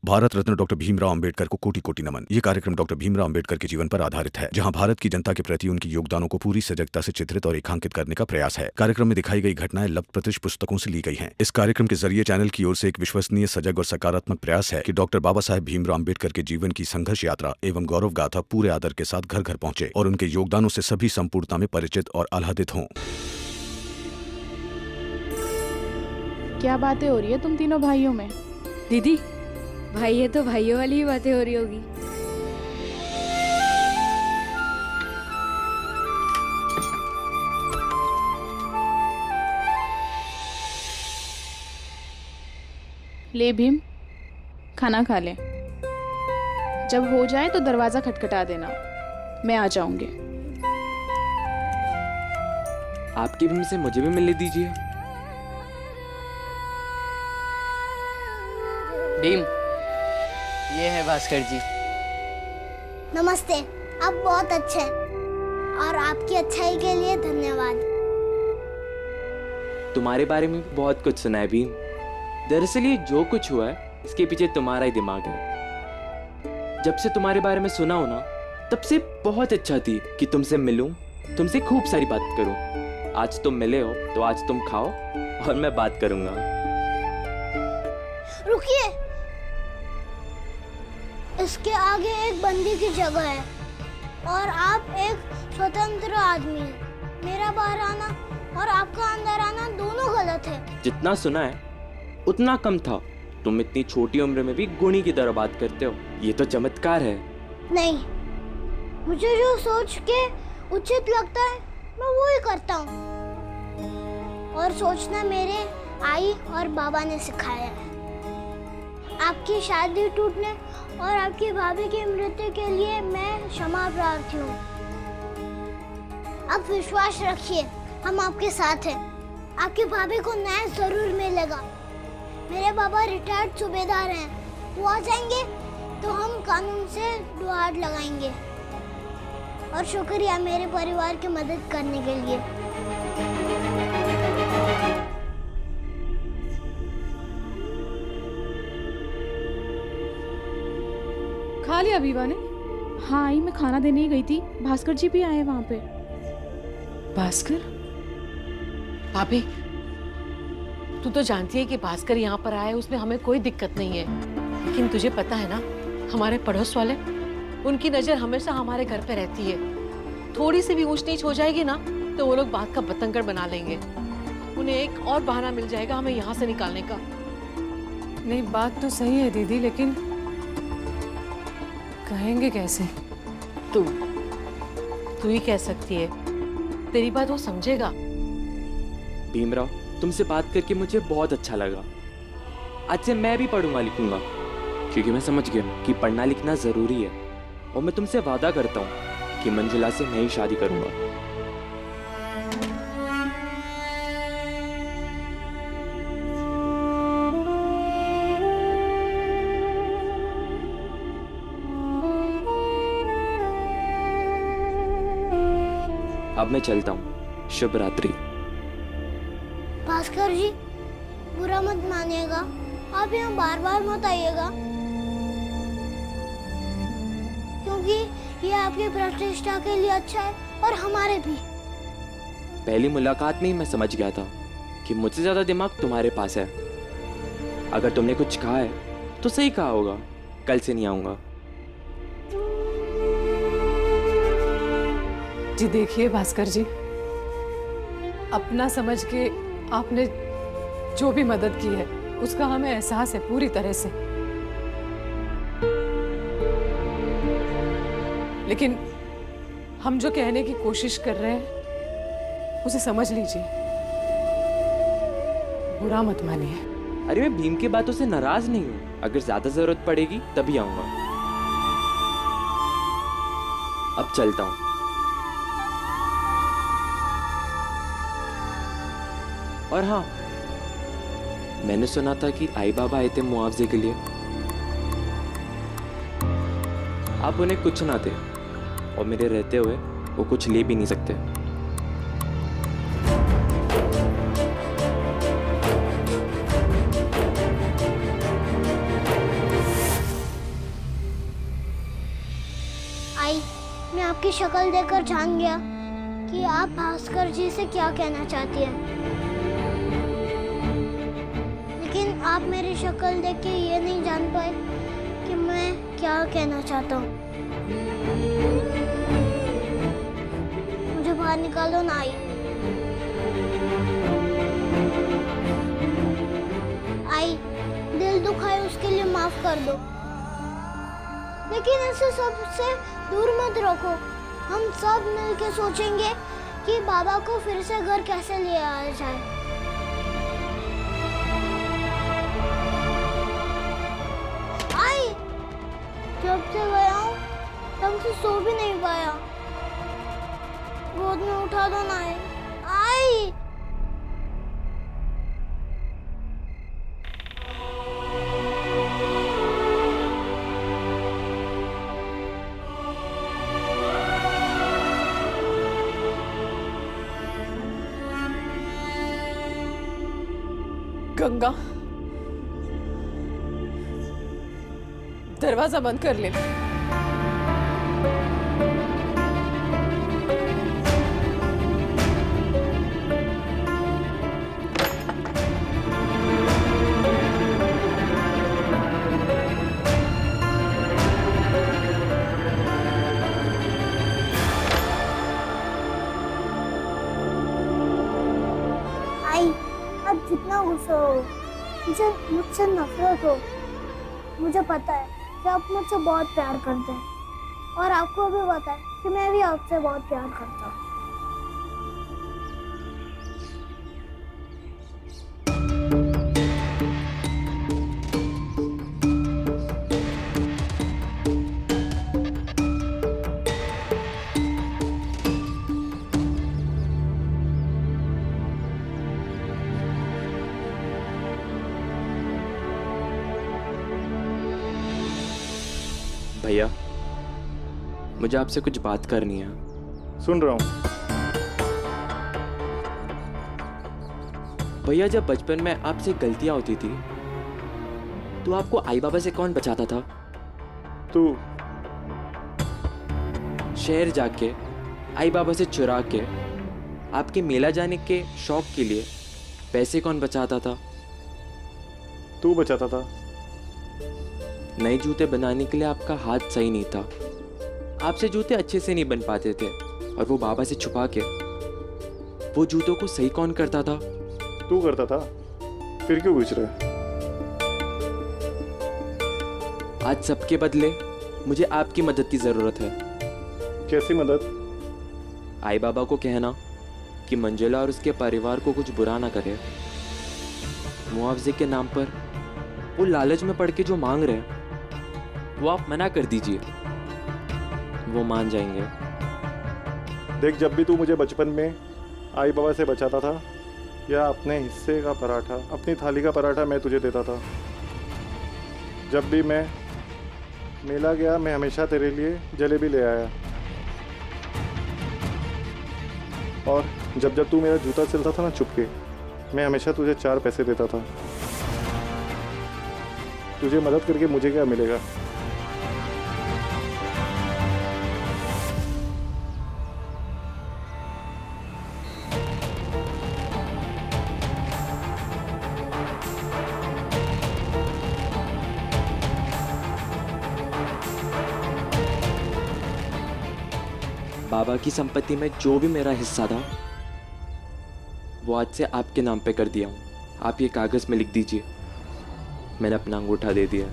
Bharat Ratna doctor Bhimrao Ambedkar को कोटि कोटि नमन। ये कार्यक्रम डॉक्टर भीमराव अंबेडकर के जीवन पर आधारित है, जहां भारत की जनता के प्रति उनके योगदानों को पूरी सजगता से चित्रित और रेखांकित करने का प्रयास है। कार्यक्रम में दिखाई गई घटनाएं लब्ध प्रतिष्ठ पुस्तकों से ली गई हैं। इस कार्यक्रम के जरिए चैनल की ओर से एक विश्वसनीय, सजग और सकारात्मक प्रयास है कि डॉक्टर बाबा साहेब भीमराव अंबेडकर के जीवन की संघर्ष यात्रा एवं गौरव गाथा पूरे आदर के साथ घर घर पहुंचे और उनके योगदानों से सभी संपूर्णता में परिचित और आह्लादित हों। क्या बातें हो रही है तुम तीनों भाइयों में? दीदी, भाई है तो भाइयों वाली ही बातें हो रही होगी। ले भीम, खाना खा ले। जब हो जाए तो दरवाजा खटखटा देना, मैं आ जाऊंगी। आपकी भीम से मुझे भी मिलने दीजिए। भीम, ये है भास्कर जी। नमस्ते, आप बहुत अच्छे हैं और आपकी अच्छाई के लिए धन्यवाद। तुम्हारे बारे में बहुत कुछ सुना है भीम। दरअसल ये जो कुछ हुआ है इसके पीछे तुम्हारा ही दिमाग है। जब से तुम्हारे बारे में सुना हो ना, तब से बहुत अच्छा थी कि तुमसे मिलूं, तुमसे खूब सारी बात करूं। आज तुम मिले हो तो आज तुम खाओ और मैं बात करूंगा। रुकिए, इसके आगे एक बंदी की जगह है और आप एक स्वतंत्र आदमी हैं। मेरा बाहर आना और आपका अंदर आना दोनों गलत है। जितना सुना है उतना कम था। तुम इतनी छोटी उम्र में भी गुणी की तरह बात करते हो, ये तो चमत्कार है। नहीं, मुझे जो सोच के उचित लगता है मैं वो ही करता हूँ और सोचना मेरे आई और बाबा ने सिखाया है। आपकी शादी टूटने और आपकी भाभी की मृत्यु के लिए मैं क्षमा प्रार्थी हूँ। आप विश्वास रखिए, हम आपके साथ हैं। आपकी भाभी को न्याय जरूर मिलेगा। मेरे बाबा रिटायर्ड सूबेदार हैं, वो आ जाएंगे तो हम कानून से गुहार लगाएंगे। और शुक्रिया मेरे परिवार की मदद करने के लिए। खा लिया अभी ने? हाँ आई, मैं खाना देने ही गई थी। भास्कर जी भी आए वहाँ पे। भास्कर? भाभी, तू तो जानती है कि भास्कर यहाँ पर आए, उसमें हमें कोई दिक्कत नहीं है। लेकिन तुझे पता है ना, हमारे पड़ोस वाले, उनकी नजर हमेशा हमारे घर पे रहती है। थोड़ी सी भी ऊंच नीच हो जाएगी ना तो वो लोग बात का बतंगड़ बना लेंगे। उन्हें एक और बहाना मिल जाएगा हमें यहाँ से निकालने का। नहीं, बात तो सही है दीदी, लेकिन कहेंगे कैसे? तू ही कह सकती है, तेरी बात वो समझेगा। भीमराव, तुमसे बात करके मुझे बहुत अच्छा लगा। आज से मैं भी पढ़ूंगा लिखूंगा, क्योंकि मैं समझ गया कि पढ़ना लिखना जरूरी है। और मैं तुमसे वादा करता हूँ कि मंजुला से मैं ही शादी करूंगा। अब मैं चलता हूँ। शुभ रात्रि। भास्कर जी, बुरा मत मानिएगा, आप यहाँ बार बार मत आइएगा, क्योंकि ये आपकी प्रतिष्ठा के लिए अच्छा है और हमारे भी। पहली मुलाकात में ही मैं समझ गया था कि मुझसे ज्यादा दिमाग तुम्हारे पास है। अगर तुमने कुछ कहा है तो सही कहा होगा। कल से नहीं आऊंगा। जी देखिए भास्कर जी, अपना समझ के आपने जो भी मदद की है उसका हमें एहसास है पूरी तरह से। लेकिन हम जो कहने की कोशिश कर रहे हैं उसे समझ लीजिए, बुरा मत मानिए। अरे मैं भीम की बातों से नाराज नहीं हूँ। अगर ज्यादा जरूरत पड़ेगी तभी आऊंगा। अब चलता हूँ। और हाँ, मैंने सुना था कि आई बाबा आए थे मुआवजे के लिए। आप उन्हें कुछ ना थे और मेरे रहते हुए वो कुछ ले भी नहीं सकते। आपकी शक्ल देखकर जान गया कि आप भास्कर जी से क्या कहना चाहती हैं। लेकिन आप मेरी शक्ल देख के ये नहीं जान पाए कि मैं क्या कहना चाहता हूँ। मुझे बाहर निकालो ना। आई दिल दुखाए उसके लिए माफ कर दो, लेकिन ऐसे सबसे दूर मत रखो। हम सब मिलके सोचेंगे कि बाबा को फिर से घर कैसे ले आया जाए। आई जब से गया हूँ तब से सो भी नहीं पाया। गोद में उठा दो ना। आई गंगा, दरवाजा बंद कर ले। आई अब जितना गुस्सा हो, मुझे मुझसे नफरत हो, मुझे पता है कि आप मुझसे बहुत प्यार करते हैं और आपको भी पता है कि मैं भी आपसे बहुत प्यार करता हूँ। भैया, मुझे आपसे कुछ बात करनी है। सुन रहा हूँ। भैया, जब बचपन में आपसे गलतियां होती थी तो आपको आई बाबा से कौन बचाता था? तू। शहर जाके आई बाबा से चुरा के आपके मेला जाने के शौक के लिए पैसे कौन बचाता था? तू बचाता था। नए जूते बनाने के लिए आपका हाथ सही नहीं था, आपसे जूते अच्छे से नहीं बन पाते थे, और वो बाबा से छुपा के वो जूतों को सही कौन करता था? तू करता था। फिर क्यों पूछ रहे? आज सबके बदले मुझे आपकी मदद की जरूरत है। कैसी मदद? आई बाबा को कहना कि मंजुला और उसके परिवार को कुछ बुरा ना करे। मुआवजे के नाम पर वो लालच में पड़ के जो मांग रहे हैं वो आप मना कर दीजिए, वो मान जाएंगे। देख, जब भी तू मुझे बचपन में आई बाबा से बचाता था या अपने हिस्से का पराठा, अपनी थाली का पराठा मैं तुझे देता था, जब भी मैं मेला गया मैं हमेशा तेरे लिए जलेबी ले आया। और जब जब तू मेरा जूता सिलता था ना चुपके, मैं हमेशा तुझे 4 पैसे देता था। तुझे मदद करके मुझे क्या मिलेगा? बाबा की संपत्ति में जो भी मेरा हिस्सा था वो आज से आपके नाम पे कर दिया हूँ। आप ये कागज में लिख दीजिए, मैंने अपना अंगूठा दे दिया।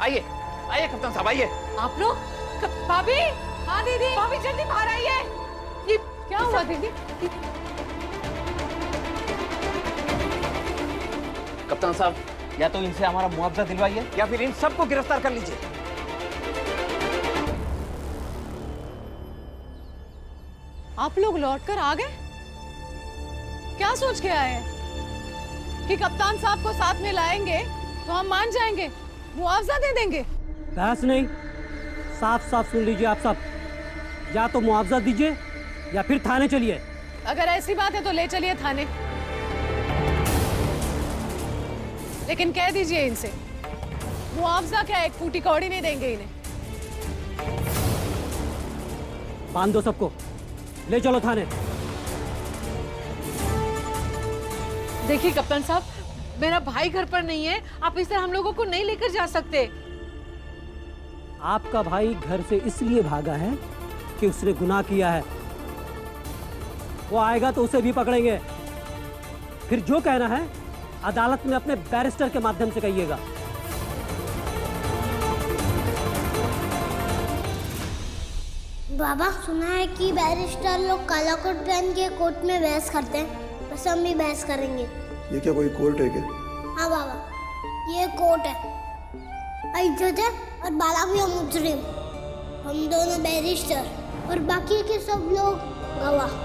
आइए आइए कप्तान साहब, आइए। आप लोग? भाभी! हाँ दीदी, भाभी जल्दी बाहर आइए। ये क्या हुआ दीदी? कप्तान साहब, या तो इनसे हमारा मुआवजा दिलवाइए या फिर इन सबको गिरफ्तार कर लीजिए। आप लोग लौटकर आ गए? क्या सोच के आए हैं? कि कप्तान साहब को साथ में लाएंगे तो हम मान जाएंगे, मुआवजा दे देंगे? बहस नहीं, साफ साफ सुन लीजिए आप सब, या तो मुआवजा दीजिए या फिर थाने चलिए। अगर ऐसी बात है तो ले चलिए थाने, लेकिन कह दीजिए इनसे मुआवजा क्या, एक फूटी कौड़ी नहीं देंगे इन्हें। बांध दो सबको, ले चलो थाने। देखिए कप्तान साहब, मेरा भाई घर पर नहीं है, आप इस तरह हम लोगों को नहीं लेकर जा सकते। आपका भाई घर से इसलिए भागा है कि उसने गुनाह किया है। वो आएगा तो उसे भी पकड़ेंगे। फिर जो कहना है अदालत में अपने बैरिस्टर के माध्यम से कहिएगा। बाबा, सुना है कि बैरिस्टर लोग काला कोट पहन के कोर्ट में बहस करते हैं, बस हम भी बहस करेंगे। ये क्या कोई कोर्ट है क्या? हाँ बाबा, ये कोर्ट है। इज्जत है और बाला भी मुजरिम, हम दोनों बैरिस्टर और बाकी के सब लोग गवाह।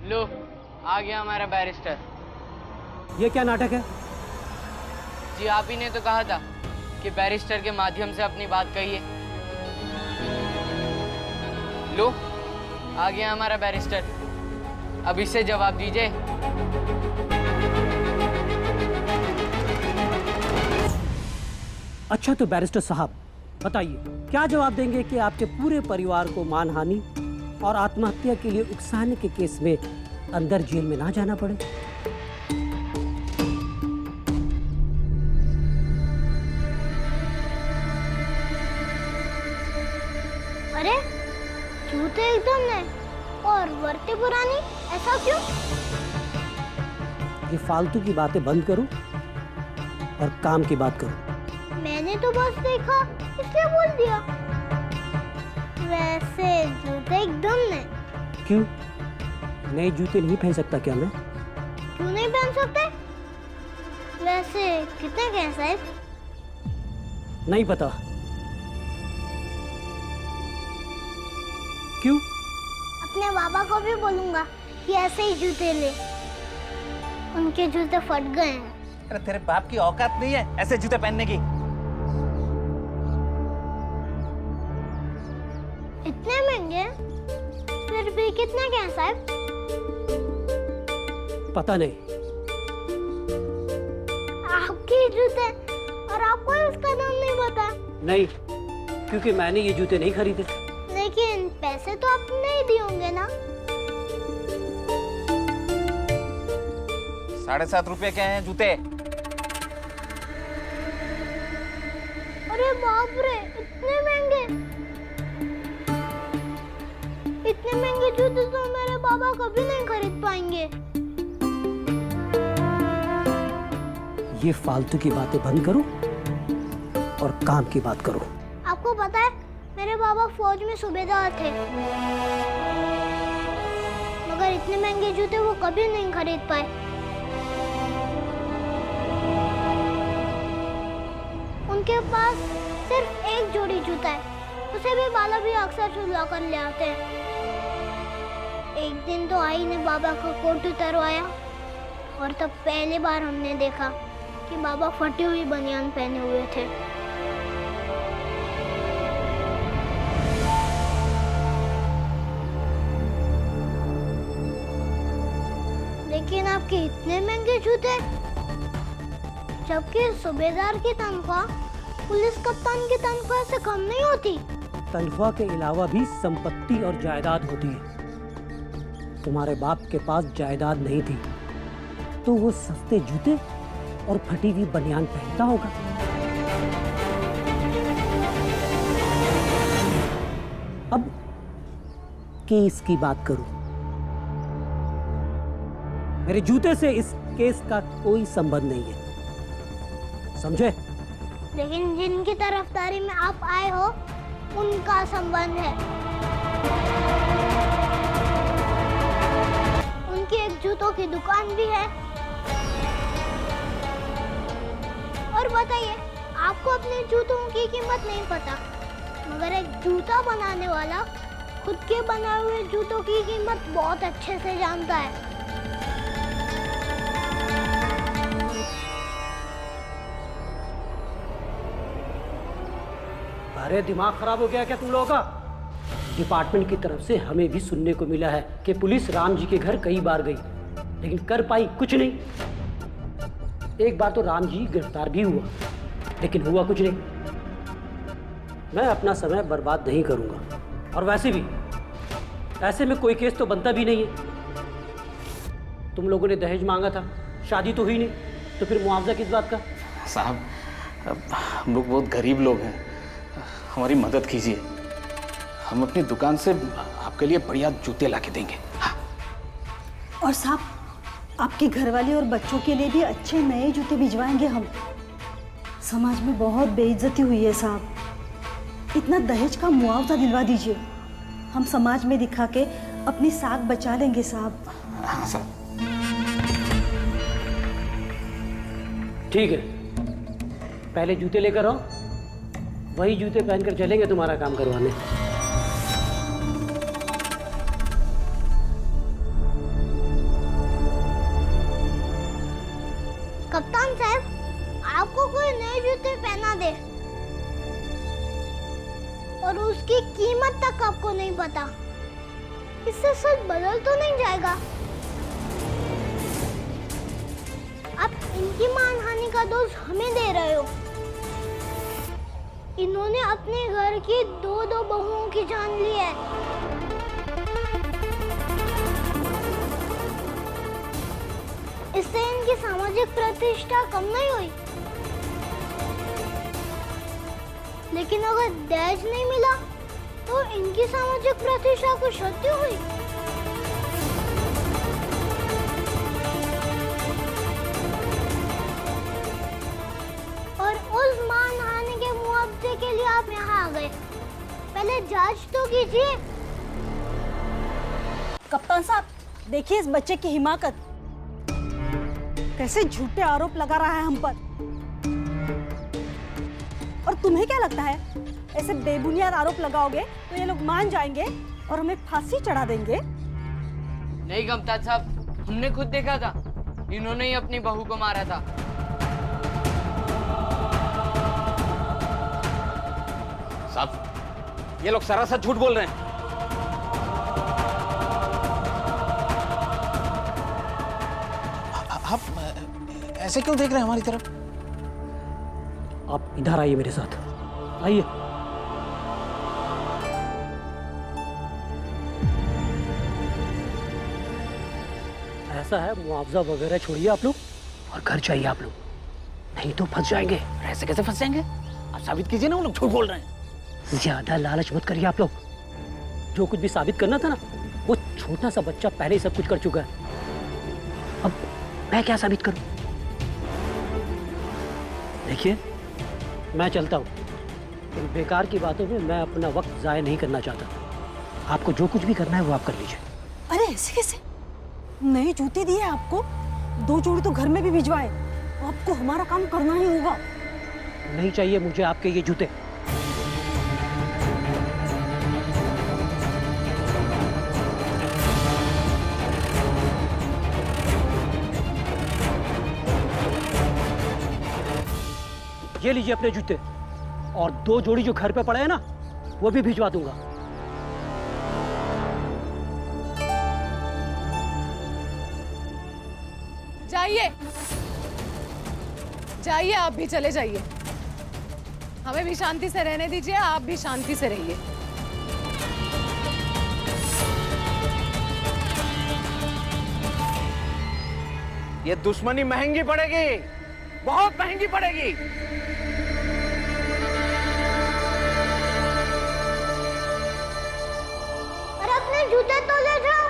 लो, आ गया हमारा बैरिस्टर। ये क्या नाटक है? जी आप ही ने तो कहा था कि बैरिस्टर के माध्यम से अपनी बात कहिए। लो, आ गया हमारा बैरिस्टर, अब इससे जवाब दीजिए। अच्छा तो बैरिस्टर साहब बताइए, क्या जवाब देंगे कि आपके पूरे परिवार को मानहानि और आत्महत्या के लिए उकसाने के केस में अंदर जेल में ना जाना पड़े? अरे जूते एकदम नए और वर्दी पुरानी, ऐसा क्यों? ये फालतू की बातें बंद करो और काम की बात करो। मैंने तो बस देखा इसलिए बोल दिया। वैसे जूते एकदम नए। क्यों, नए जूते नहीं पहन सकता क्या मैं? क्यों नहीं पहन सकते? वैसे कितने के हैं साहब? नहीं पता। क्यों? अपने बाबा को भी बोलूंगा कि ऐसे ही जूते ले, उनके जूते फट गए हैं। अरे तेरे बाप की औकात नहीं है ऐसे जूते पहनने की। इतने महंगे, फिर भी कितने के हैं साहब? पता नहीं। आपके जूते और आपको उसका दाम नहीं पता? नहीं, क्योंकि मैंने ये जूते नहीं खरीदे। लेकिन पैसे तो आप नहीं दिए होंगे ना? 7.5 रुपए के हैं जूते। अरे बाप रे, इतने महंगे! इतने महंगे जूते तो मेरे बाबा कभी नहीं खरीद पाएंगे। ये फालतू की बातें बंद करो और काम की बात करो। आपको पता है मेरे बाबा फौज में सूबेदार थे, मगर इतने महंगे जूते वो कभी नहीं खरीद पाए। उनके पास सिर्फ एक जोड़ी जूता है, उसे भी बाला भी अक्सर चुरा कर ले आते हैं। एक दिन तो आई ने बाबा का कोट उतरवाया और तब पहली बार हमने देखा कि बाबा फटी हुई बनियान पहने हुए थे। लेकिन आपके इतने महंगे जूते, जबकि सूबेदार की तनख्वाह पुलिस कप्तान की तनख्वाह से कम नहीं होती। तनख्वाह के अलावा भी संपत्ति और जायदाद होती है। तुम्हारे बाप के पास जायदाद नहीं थी तो वो सस्ते जूते और फटी हुई बनियान पहनता होगा। अब केस की बात करूं, मेरे जूते से इस केस का कोई संबंध नहीं है, समझे? लेकिन जिनकी तरफदारी में आप आए हो उनका संबंध है। उनकी एक जूतों की दुकान भी है। और बताइए, आपको अपने जूतों की कीमत नहीं पता, मगर एक जूता बनाने वाला खुद के बनाए हुए जूतों की कीमत बहुत अच्छे से जानता है। अरे दिमाग खराब हो गया क्या तुम लोगों का? डिपार्टमेंट की तरफ से हमें भी सुनने को मिला है कि पुलिस राम जी के घर कई बार गई, लेकिन कर पाई कुछ नहीं। एक बार तो राम जी गिरफ्तार भी हुआ, लेकिन हुआ कुछ नहीं। मैं अपना समय बर्बाद नहीं करूंगा, और वैसे भी ऐसे में कोई केस तो बनता भी नहीं है। तुम लोगों ने दहेज मांगा था, शादी तो हुई नहीं, तो फिर मुआवजा किस बात का? साहब, हम लोग बहुत गरीब लोग हैं, हमारी मदद कीजिए। हम अपनी दुकान से आपके लिए बढ़िया जूते ला के देंगे। हाँ। और साहब, आपकी घरवाली और बच्चों के लिए भी अच्छे नए जूते भिजवाएंगे हम। समाज में बहुत बेइज्जती हुई है साहब, इतना दहेज का मुआवजा दिलवा दीजिए। हम समाज में दिखा के अपनी साख बचा लेंगे साहब। हाँ साहब। ठीक है, पहले जूते लेकर आओ, वही जूते पहनकर चलेंगे तुम्हारा काम करवाने। कप्तान साहब, आपको कोई नए जूते पहना दे और उसकी कीमत तक आपको नहीं पता, इससे सच बदल तो नहीं जाएगा? आप इनकी मानहानि का दोष हमें दे रहे हो। इन्होंने अपने घर की दो बहुओं की जान ली है। इससे इनकी सामाजिक प्रतिष्ठा कम नहीं हुई, लेकिन अगर दहेज नहीं मिला तो इनकी सामाजिक प्रतिष्ठा को क्षति हुई। और उस मानहानि के मुआवजे के लिए आप यहाँ आ गए, पहले जांच तो कीजिए। कप्तान साहब, देखिए इस बच्चे की हिमाकत, कैसे झूठे आरोप लगा रहा है हम पर। और तुम्हें क्या लगता है, ऐसे बेबुनियाद आरोप लगाओगे तो ये लोग मान जाएंगे और हमें फांसी चढ़ा देंगे? नहीं कप्तान साहब, हमने खुद देखा था, इन्होंने ही अपनी बहू को मारा था। साहब, ये लोग सरासर झूठ बोल रहे हैं। आप ऐसे क्यों देख रहे हैं हमारी तरफ? आप इधर आइए मेरे साथ, आइए। ऐसा है, मुआवजा वगैरह छोड़िए आप लोग और घर चाहिए आप लोग, नहीं तो फंस जाएंगे। ऐसे कैसे फंस जाएंगे? आप साबित कीजिए ना, वो लोग झूठ बोल रहे हैं। ज्यादा लालच मत करिए आप लोग। जो कुछ भी साबित करना था ना, वो छोटा सा बच्चा पहले ही सब कुछ कर चुका है। अब मैं क्या साबित करूं? देखिए, मैं चलता हूं, इन बेकार की बातों में मैं अपना वक्त जाया नहीं करना चाहता। आपको जो कुछ भी करना है वो आप कर लीजिए। अरे ऐसे कैसे? नए जूते दिए आपको, 2 जोड़ी तो घर में भी भिजवाए, आपको हमारा काम करना ही होगा। नहीं चाहिए मुझे आपके ये जूते। ये लीजिए अपने जूते, और 2 जोड़ी जो घर पे पड़े हैं ना, वो भी भिजवा दूंगा। जाइए जाइए, आप भी चले जाइए। हमें भी शांति से रहने दीजिए, आप भी शांति से रहिए। ये दुश्मनी महंगी पड़ेगी, बहुत महंगी पड़ेगी। और अपने जूते तो ले जाओ।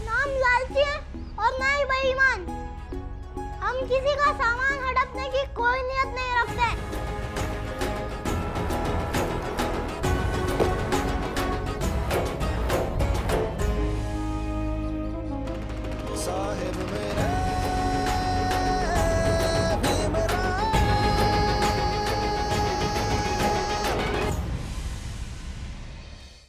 नाम लालची है और ना ही बेईमान। हम किसी का सामान